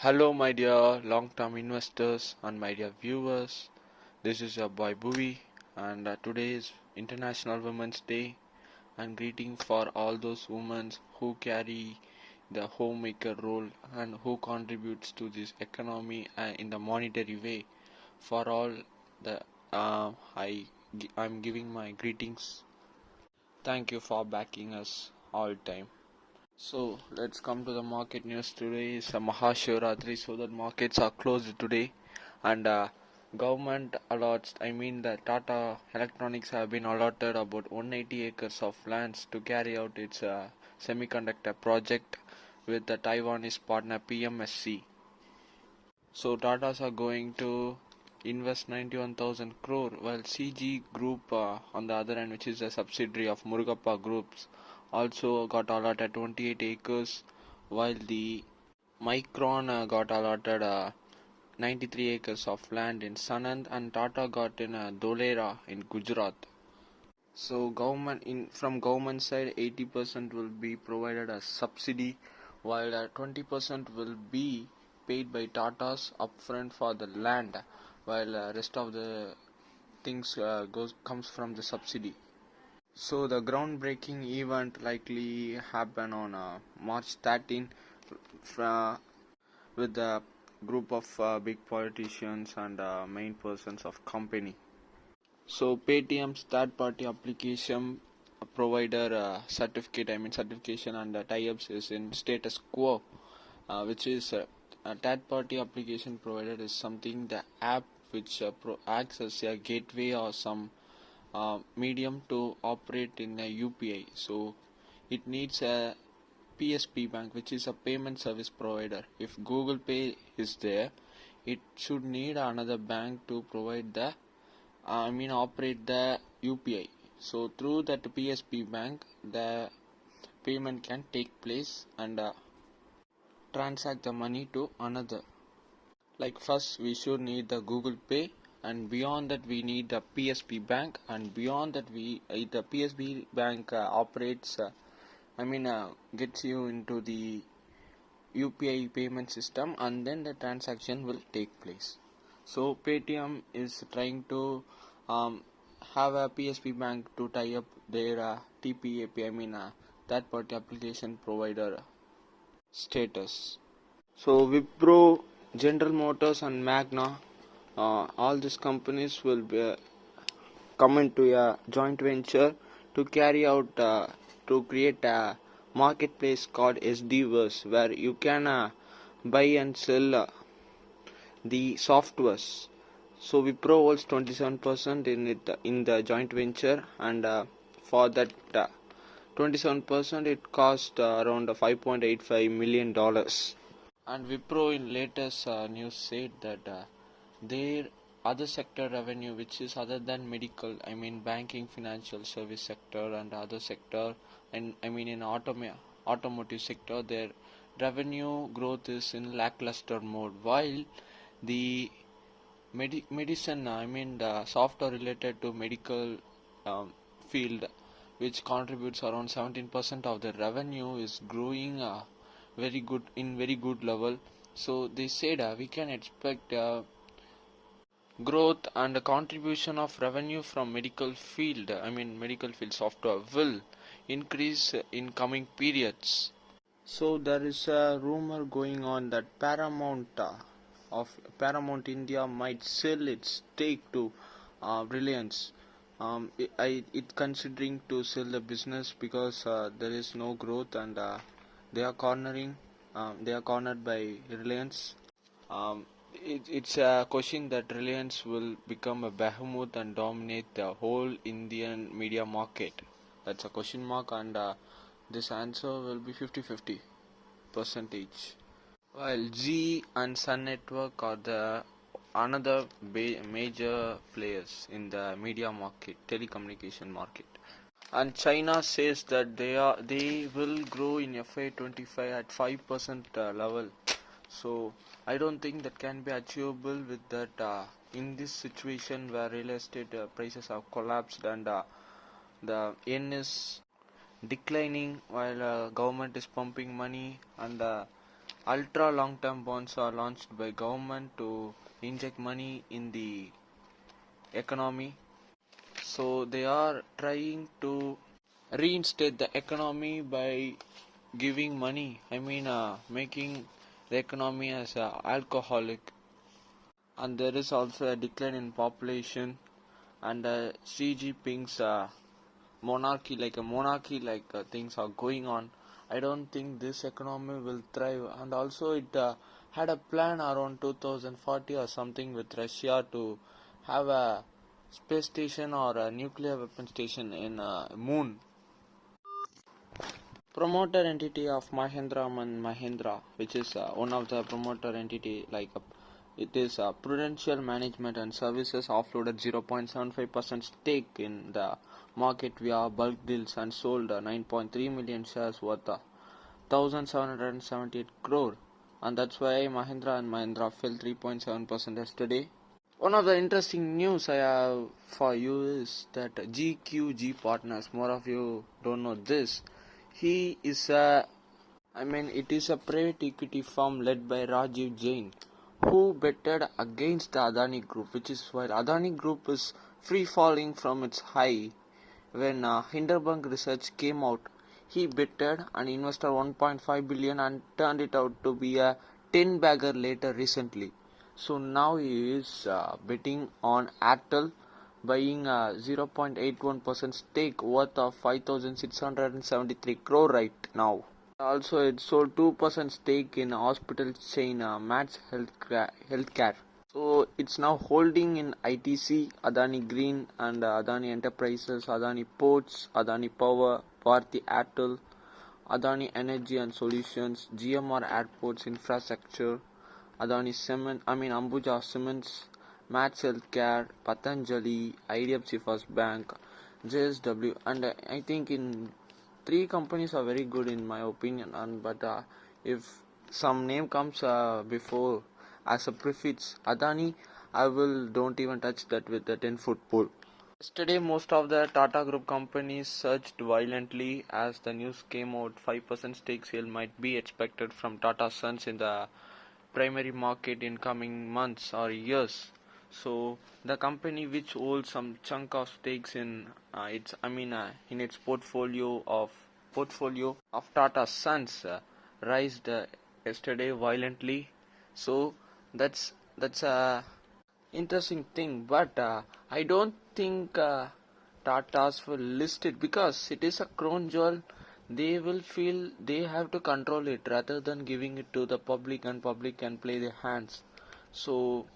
Hello, my dear long term investors and my dear viewers. This is your boy Bhuvi, and today is International Women's Day. And greeting for all those women who carry the homemaker role and who contributes to this economy in the monetary way. For all the I'm giving my greetings. Thank you for backing us all time. So let's come to the market news. Today is a Mahashivratri, so the markets are closed today, and government allots. I mean, the Tata Electronics have been allotted about 180 acres of lands to carry out its semiconductor project with the Taiwanese partner PMSC. So Tatas are going to invest 91,000 crore, while CG Group on the other hand, which is a subsidiary of Murugappa Groups, also got allotted 28 acres, while the Micron got allotted 93 acres of land in Sanand, and Tata got in Dholera in Gujarat. So from government side, 80% will be provided as subsidy, while 20% will be paid by Tatas upfront for the land, while rest of the things comes from the subsidy. So the groundbreaking event likely happen on March 13 with a group of big politicians and main persons of company. So Paytm's third-party application provider certification and tie-ups is in status quo, which is a third-party application provider is something the app which acts as a gateway or some medium to operate in a UPI. So it needs a PSP bank, which is a payment service provider. If Google Pay is there, it should need another bank to provide the operate the UPI. So through that PSP bank, the payment can take place and transact the money to another. Like first we should need the Google Pay, and beyond that we need the PSP bank, and beyond that the PSP bank operates. Gets you into the UPI payment system, and then the transaction will take place. So Paytm is trying to have a PSP bank to tie up their TPAP, third party application provider status. So Wipro, General Motors and Magna, all these companies will come into a joint venture to carry out to create a marketplace called SDverse, where you can buy and sell the softwares. So Wipro holds 27% in it in the joint venture, and for that 27% it cost around $5.85 million. And Wipro in latest news said that their other sector revenue, which is other than medical, banking, financial service sector and other sector, and in automotive sector, their revenue growth is in lackluster mode, while the medicine, the software related to medical field, which contributes around 17% of the revenue, is growing very good level. So they said we can expect growth and contribution of revenue from medical field software will increase in coming periods. So there is a rumor going on that Paramount India might sell its stake to Reliance. It considering to sell the business because there is no growth, and they are cornered by Reliance. It's a question that Reliance will become a behemoth and dominate the whole Indian media market. That's a question mark, and this answer will be 50-50 percentage. While G and Sun Network are the another major players in the media market, telecommunication market. And China says that they will grow in FY25 at 5% level. So I don't think that can be achievable with that in this situation where real estate prices have collapsed, and the yen is declining while government is pumping money, and ultra long-term bonds are launched by government to inject money in the economy. So they are trying to reinstate the economy by giving money. Making the economy as a alcoholic. And there is also a decline in population, and Xi Jinping's monarchy like things are going on. I don't think this economy will thrive. And also it had a plan around 2040 or something with Russia to have a space station or a nuclear weapon station in moon. Promoter entity of Mahindra and Mahindra, which is one of the promoter entity, it is Prudential Management and Services, offloaded 0.75% stake in the market via bulk deals and sold 9.3 million shares worth 1,778 crore, and that's why Mahindra and Mahindra fell 3.7% yesterday. One of the interesting news I have for you is that GQG Partners, more of you don't know this. It is a private equity firm led by Rajiv Jain, who betted against the Adani Group, which is why Adani Group is free falling from its high. When Hindenburg Research came out, he betted and invested 1.5 billion and turned it out to be a 10 bagger later recently. So now he is betting on Airtel, buying a 0.81% stake worth of 5,673 crore right now. Also, it sold 2% stake in hospital chain Mats Healthcare. So it's now holding in ITC, Adani Green and Adani Enterprises, Adani Ports, Adani Power, Bharti Airtel, Adani Energy and Solutions, GMR Airports Infrastructure, Adani Cement, Ambuja Cements, Mats Healthcare, Patanjali, IDFC First Bank, JSW, and I think in three companies are very good in my opinion. But if some name comes before as a prefix Adani, I will don't even touch that with a 10-foot pole. Yesterday, most of the Tata Group companies surged violently as the news came out. 5% stake sale might be expected from Tata Sons in the primary market in coming months or years. So the company which holds some chunk of stakes in in its portfolio of Tata Sons raised yesterday violently. So that's a interesting thing, but I don't think Tatas will list it because it is a crown jewel. They will feel they have to control it rather than giving it to the public, and public can play their hands. So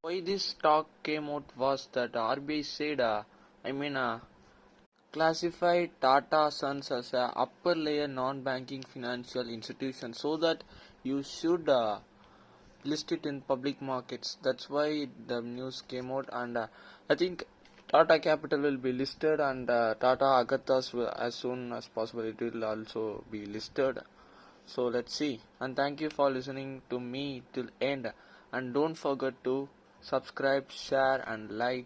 why this talk came out was that RBI said classified Tata Sons as a upper layer non-banking financial institution, so that you should list it in public markets. That's why the news came out. And I think Tata Capital will be listed, and Tata Agathas will, as soon as possible, it will also be listed. So let's see. And thank you for listening to me till end. And don't forget to subscribe, share, and like.